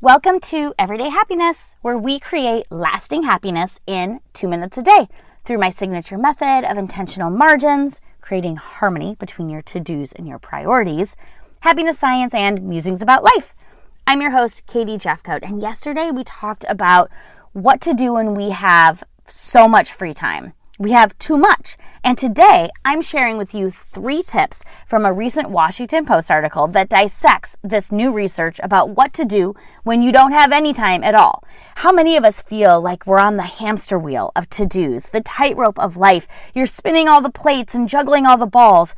Welcome to Everyday Happiness, where we create lasting happiness in 2 minutes a day through my signature method of intentional margins, creating harmony between your to-dos and your priorities, happiness science, and musings about life. I'm your host, Katie Jeffcoat, and yesterday we talked about what to do when we have so much free time. We have too much. And today I'm sharing with you 3 tips from a recent Washington Post article that dissects this new research about what to do when you don't have any time at all. How many of us feel like we're on the hamster wheel of to-dos, the tightrope of life? You're spinning all the plates and juggling all the balls.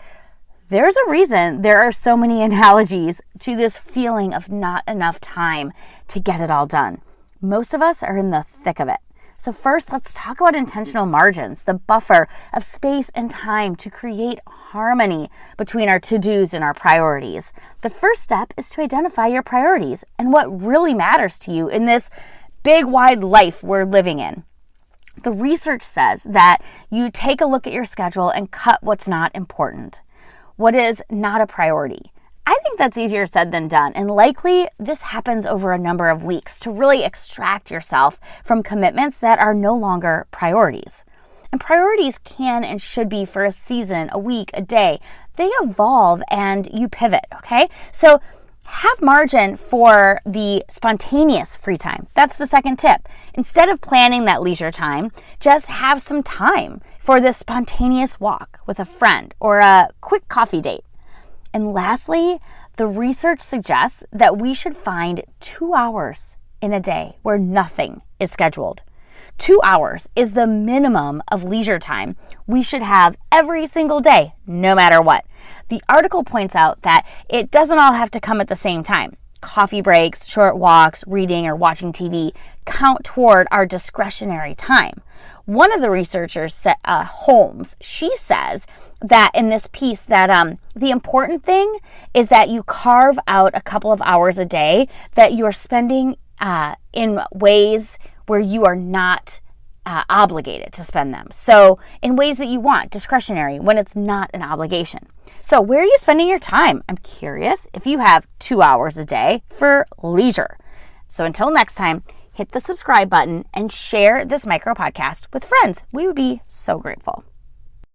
There's a reason there are so many analogies to this feeling of not enough time to get it all done. Most of us are in the thick of it. So first, let's talk about intentional margins, the buffer of space and time to create harmony between our to-dos and our priorities. The first step is to identify your priorities and what really matters to you in this big, wide life we're living in. The research says that you take a look at your schedule and cut what's not important, what is not a priority. I think that's easier said than done, and likely this happens over a number of weeks to really extract yourself from commitments that are no longer priorities. And priorities can and should be for a season, a week, a day. They evolve and you pivot, okay? So have margin for the spontaneous free time. That's the second tip. Instead of planning that leisure time, just have some time for this spontaneous walk with a friend or a quick coffee date. And lastly, the research suggests that we should find 2 hours in a day where nothing is scheduled. 2 hours is the minimum of leisure time we should have every single day, no matter what. The article points out that it doesn't all have to come at the same time. Coffee breaks, short walks, reading, or watching TV count toward our discretionary time. One of the researchers, Holmes, she says that in this piece that the important thing is that you carve out a couple of hours a day that you're spending in ways where you are not obligated to spend them. So in ways that you want, discretionary, when it's not an obligation. So where are you spending your time? I'm curious if you have 2 hours a day for leisure. So until next time, hit the subscribe button and share this micro podcast with friends. We would be so grateful.